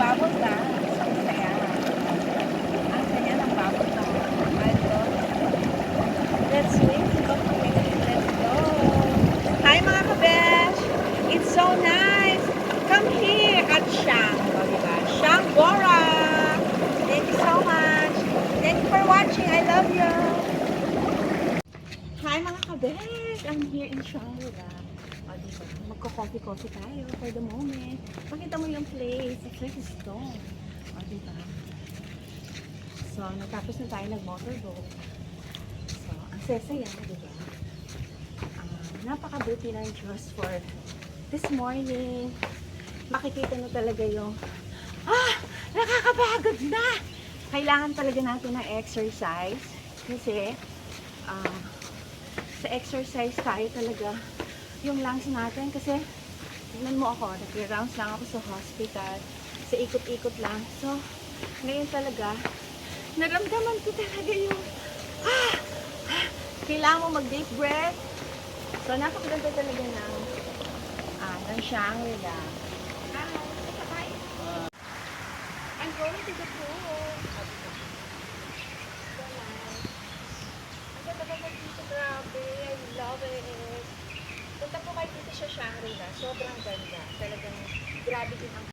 bubble bath. Ang saya. Ang saya ng bubble bath. I love it. Let's swim. Okay, let's go. Hi mga kabesh! It's so nice. Come here at Shang. O, diba? Shang Bora. Thank you so much. Thank you for watching. I love you. Hi mga kabesh! I'm here in Shangri-La. O, diba? Magko-coffee-coffee tayo for the moment. Pakita mo yung place. It's like a stone. O, diba? So, natapos na tayo nag-motorboat. So, ang sesaya, diba? Napakabuti ng Diyos for this morning. Makikita na talaga yung nakakapagod na! Kailangan talaga natin ng exercise kasi sa exercise tayo talaga yung lungs natin kasi tignan mo ako, nag-rounds lang ako sa hospital, sa ikot-ikot lang. So, ngayon talaga naramdaman ko talaga yung kailangan mo mag-deep breath. So, napakaganda talaga ng Shangri-La. Hi! I'm going to the pool. So nice. Ang ganda dito, grabe. I love it. Punta po kayo dito sa Shangri-La. Sobrang ganda. Talagang grabe din ang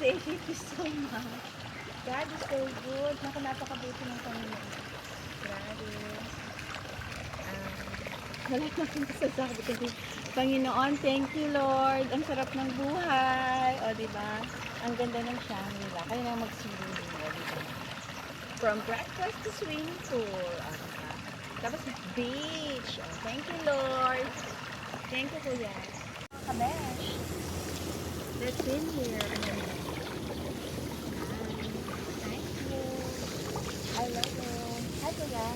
thank you so much. God is so good. Napakabuti ng Panginoon. Grabe. Wala na akong masasabi kasi Panginoon, thank you Lord. Ang sarap ng buhay. O, diba? Ang ganda ng Shangri-La. Kaya na mag-swimming. O, diba? From breakfast to swimming pool. O, diba? Tapos beach. O, thank you Lord. Thank you Kuya. Kabesh. Let's swim here. I love it. Hi, Kuya.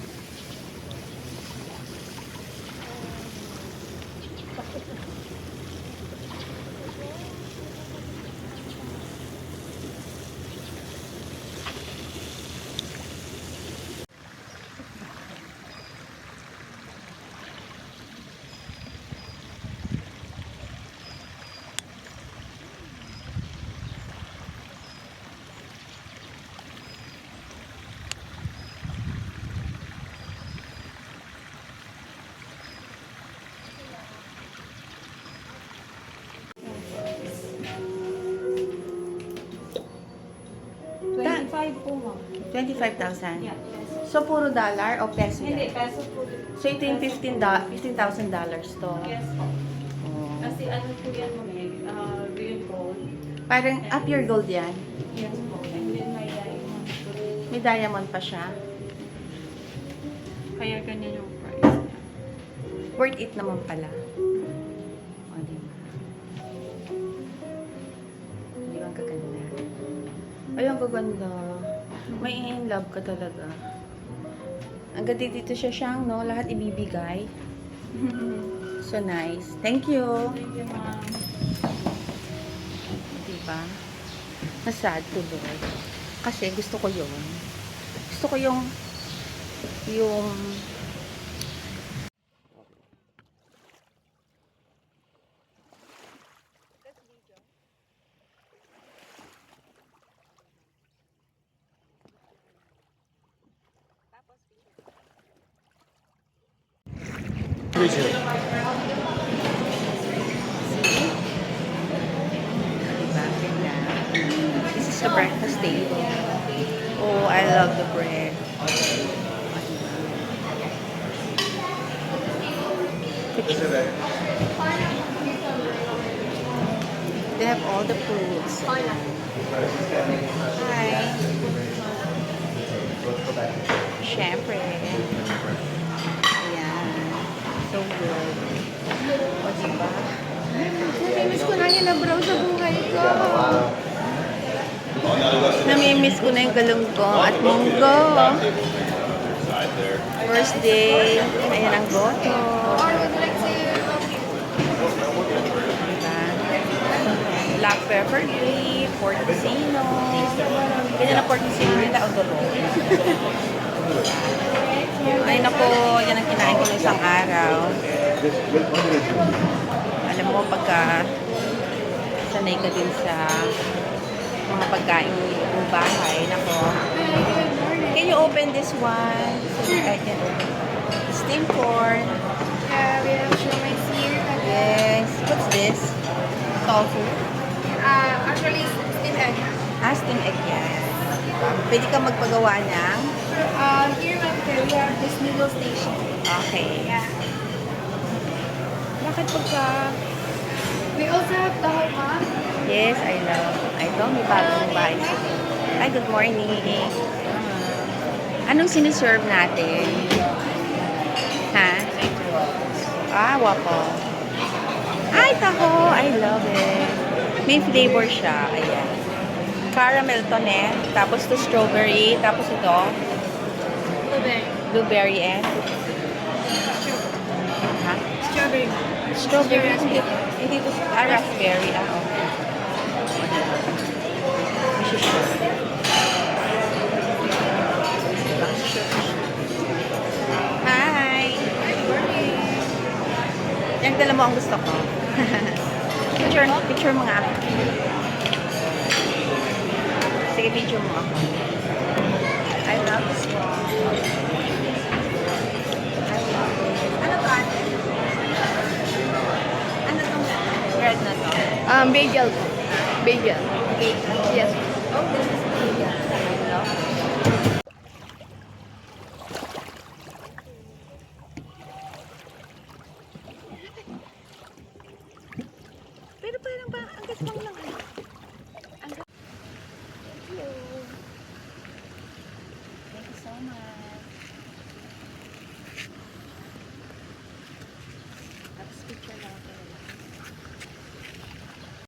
Po, ma'am. 25,000? Yeah, peso. So, puro dollar o peso Hindi, yan? peso po. So, ito yung $15,000 to? Yes po. Oh. Kasi ano po yan, ma'am, green gold. Parang pure gold yan? Yes po. And then may diamond po. May diamond pa siya? Kaya ganyan yung price niya. Worth it naman pala. O, diba? Di ba ang kaganda? Ay, ang kaganda. May in love ka talaga. Ang ganda dito siya siyang, no? Lahat ibibigay. So nice. Thank you. Thank you, ma'am. Diba? Masad tuloy. Kasi gusto ko yun. Gusto ko yung this is a breakfast table. Oh, I love the bread. They have all the fruits. Hi. Syempre. Ayan. So good. O, diba? Namiss ko na dami na brow sa buhay ko. Namimiss ko na yung galunggong at munggo. First day. Ayan ang goto. Diba? Black pepper beef, portofino. Ganyan ang portofino nila o dulo. Ay nako, yan ang kinain ko ng isang araw. Alam mo, pagka sanay ka din sa mga pagkain ng bahay, nako. Can you open this one? So I can open. Steamed corn. Yeah, we have shumai here. Yes. What's this? Tofu. Actually, steamed egg. Steamed egg yan. Pwede ka magpagawa ng? Here we have this noodle station. Okay. Yeah. Bakit pagka... We also have taho ma. Yes, I love. May bagong bahay. Hi, good morning. Anong siniserve natin? Ha? Wapo. Ay, taho. I love it. May flavor siya. Ayan. Caramel to, ne? Tapos to strawberry. Tapos ito. Blueberry and? Ha? Strawberry. Strawberry. Hindi to, raspberry. Okay. Hi! Yung dala mo ang gusto ko. Picture mo nga ako. Sige, picture mo ako. I love this one. I love it. Ano to, ate? Ano to? Red na to? Bagel. Bagel. Bagel? Yes. Oh, this is bagel. I love it. Pero parang ba, ang gasmang lang